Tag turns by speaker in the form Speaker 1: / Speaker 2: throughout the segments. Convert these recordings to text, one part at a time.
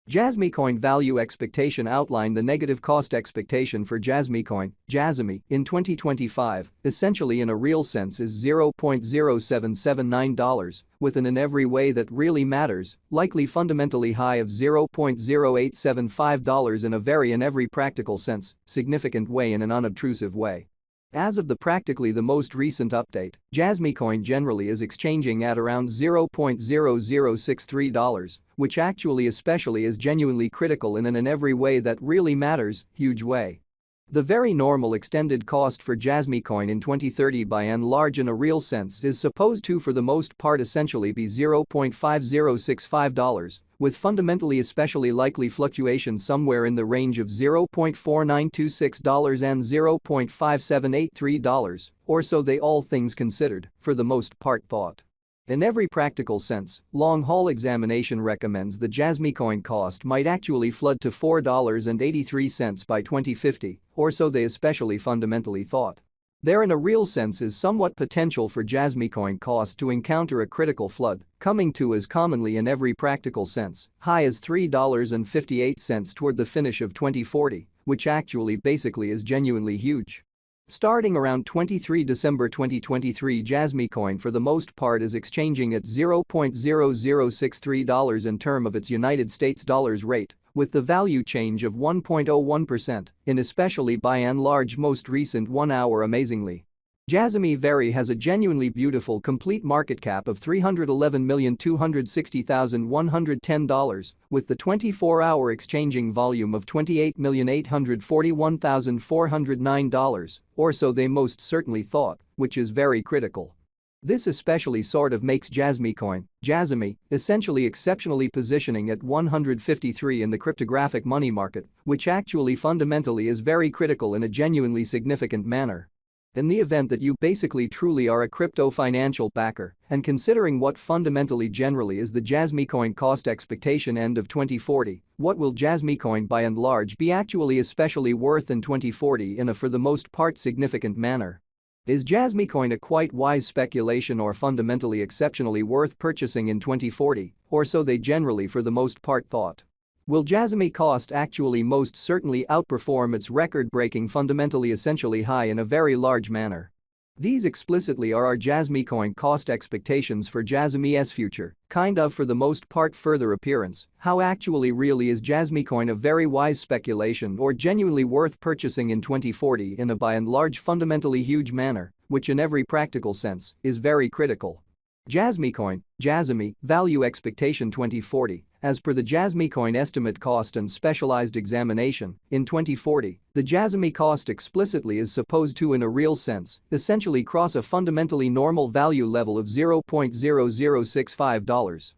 Speaker 1: Jasmy coin value expectation outline. The negative cost expectation for Jasmy coin, Jasmy, in 2025, essentially in a real sense is $0.0779, with an in every way that really matters, likely fundamentally high of $0.0875 in a very in every practical sense, significant way in an unobtrusive way. As of practically the most recent update, Jasmy coin generally is exchanging at around $0.0063, which actually especially is genuinely critical in an in every way that really matters, huge way. The very normal extended cost for Jasmy coin in 2030 by and large in a real sense is supposed to for the most part essentially be $0.5065, with fundamentally especially likely fluctuation somewhere in the range of $0.4926 and $0.5783, or so they all things considered, for the most part thought. In every practical sense, long-haul examination recommends the Jasmy coin cost might actually flood to $4.83 by 2050, or so they especially fundamentally thought. There in a real sense is somewhat potential for Jasmy coin cost to encounter a critical flood, coming to as commonly in every practical sense, high as $3.58 toward the finish of 2040, which actually basically is genuinely huge. Starting around 23 December 2023, Jasmy coin for the most part is exchanging at $0.0063 in term of its United States dollars rate, with the value change of 1.01% in especially by and large most recent 1 hour amazingly. Jasmy very has a genuinely beautiful complete market cap of $311,260,110, with the 24-hour exchanging volume of $28,841,409, or so they most certainly thought, which is very critical. This especially sort of makes Jasmy coin, Jasmy, essentially exceptionally positioning at 153 in the cryptographic money market, which actually fundamentally is very critical in a genuinely significant manner. In the event that you basically truly are a crypto financial backer, and considering what fundamentally generally is the Jasmy coin cost expectation end of 2040, what will Jasmy coin by and large be actually especially worth in 2040 in a for the most part significant manner? Is Jasmy coin a quite wise speculation or fundamentally exceptionally worth purchasing in 2040, or so they generally for the most part thought? Will Jasmy cost actually most certainly outperform its record-breaking fundamentally essentially high in a very large manner? These explicitly are our Jasmy coin cost expectations for Jasmy's future, kind of for the most part further appearance. How actually really is Jasmy coin a very wise speculation or genuinely worth purchasing in 2040 in a by and large fundamentally huge manner, which in every practical sense is very critical. Jasmy coin, Jasmy, value expectation 2040. As per the Jasmy coin estimate cost and specialized examination, in 2040, the Jasmy cost explicitly is supposed to in a real sense, essentially cross a fundamentally normal value level of $0.0065.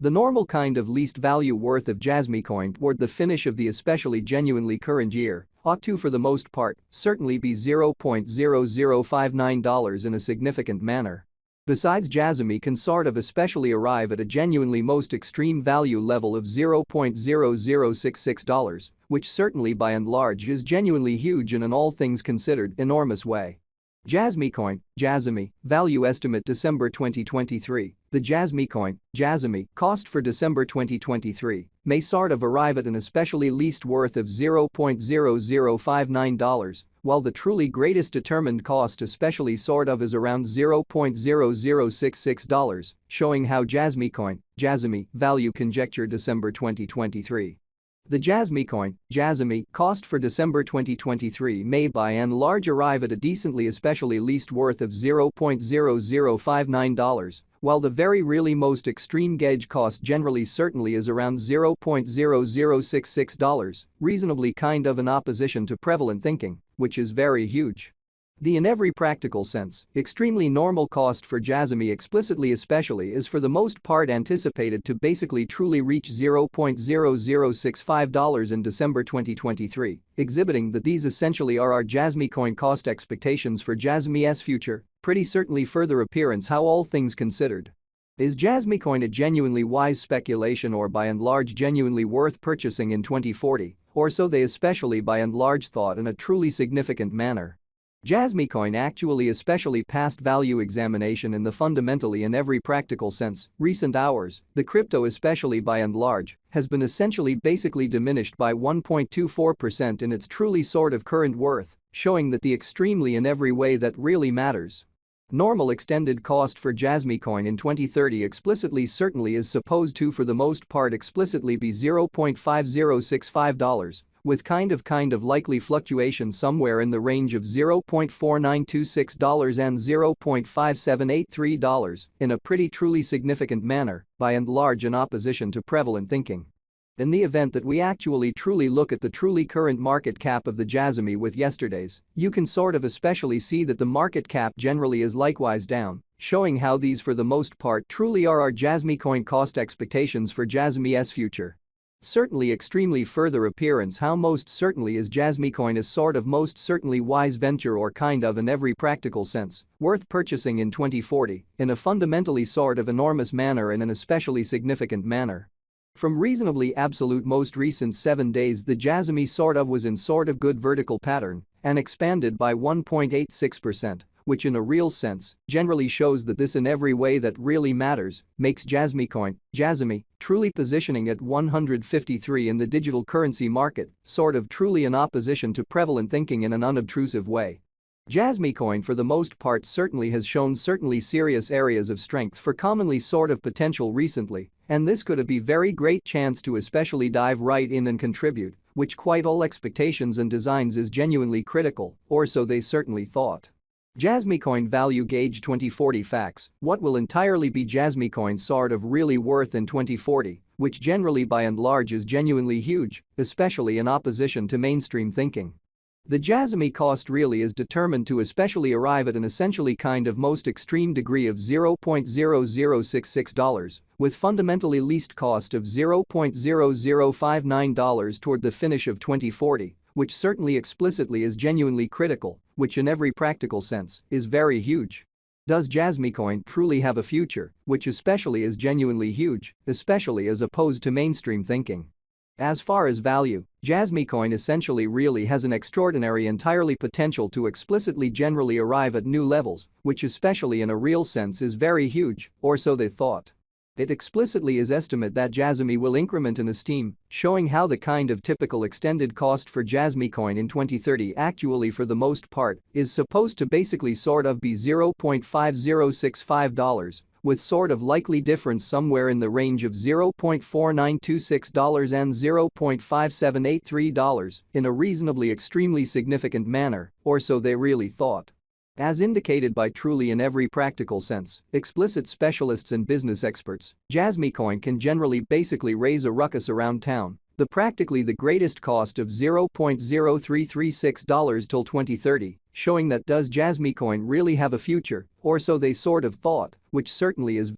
Speaker 1: The normal kind of least value worth of Jasmy coin toward the finish of the especially genuinely current year ought to for the most part certainly be $0.0059 in a significant manner. Besides, Jasmy can sort of especially arrive at a genuinely most extreme value level of $0.0066, which certainly by and large is genuinely huge in an all things considered enormous way. Jasmy coin, Jasmy, value estimate December 2023. The Jasmy coin, Jasmy, cost for December 2023 may sort of arrive at an especially least worth of $0.0059, while the truly greatest determined cost especially sort of is around $0.0066, showing how Jasmy coin, Jasmy, value conjecture December 2023. The Jasmy coin, Jasmy, cost for December 2023 may by and large arrive at a decently especially least worth of $0.0059, while the very really most extreme gauge cost generally certainly is around $0.0066, reasonably kind of in opposition to prevalent thinking, which is very huge. The in every practical sense, extremely normal cost for Jasmy explicitly especially is for the most part anticipated to basically truly reach $0.0065 in December 2023, exhibiting that these essentially are our Jasmy coin cost expectations for Jasmy's future, pretty certainly further appearance how all things considered. Is Jasmy coin a genuinely wise speculation or by and large genuinely worth purchasing in 2040, or so they especially by and large thought in a truly significant manner? Jasmy coin actually especially passed value examination in the fundamentally in every practical sense. Recent hours, the crypto especially by and large, has been essentially basically diminished by 1.24% in its truly sort of current worth, showing that the extremely in every way that really matters. Normal extended cost for Jasmy coin in 2030 explicitly certainly is supposed to for the most part explicitly be $0.5065, with kind of likely fluctuation somewhere in the range of $0.4926 and $0.5783 in a pretty truly significant manner, by and large in opposition to prevalent thinking. In the event that we actually truly look at the truly current market cap of the Jasmy with yesterday's, you can sort of especially see that the market cap generally is likewise down, showing how these for the most part truly are our Jasmy coin cost expectations for Jasmy's future. Certainly extremely further appearance how most certainly is Jasmy coin is sort of most certainly wise venture or kind of in every practical sense, worth purchasing in 2040, in a fundamentally sort of enormous manner and an especially significant manner. From reasonably absolute most recent 7 days the Jasmy sort of was in sort of good vertical pattern and expanded by 1.86%. Which in a real sense generally shows that this in every way that really matters makes Jasmy truly positioning at 153 in the digital currency market sort of truly in opposition to prevalent thinking in an unobtrusive way. Jasmy coin for the most part certainly has shown certainly serious areas of strength for commonly sort of potential recently, and this could be very great chance to especially dive right in and contribute, which quite all expectations and designs is genuinely critical, or so they certainly thought. Jasmy coin value gauge 2040 facts. What will entirely be Jasmy coin sort of really worth in 2040, which generally by and large is genuinely huge, especially in opposition to mainstream thinking. The Jasmy cost really is determined to especially arrive at an essentially kind of most extreme degree of $0.0066, with fundamentally least cost of $0.0059 toward the finish of 2040, which certainly explicitly is genuinely critical, which in every practical sense is very huge. Does Jasmy coin truly have a future, which especially is genuinely huge, especially as opposed to mainstream thinking? As far as value, Jasmy coin essentially really has an extraordinary entirely potential to explicitly generally arrive at new levels, which especially in a real sense is very huge, or so they thought. It explicitly is estimate that Jasmy will increment in esteem, showing how the kind of typical extended cost for Jasmy coin in 2030 actually for the most part is supposed to basically sort of be $0.5065, with sort of likely difference somewhere in the range of $0.4926 and $0.5783 in a reasonably extremely significant manner, or so they really thought. As indicated by truly in every practical sense, explicit specialists and business experts, Jasmy coin can generally basically raise a ruckus around town, the practically the greatest cost of $0.0336 till 2030, showing that does Jasmy coin really have a future, or so they sort of thought, which certainly is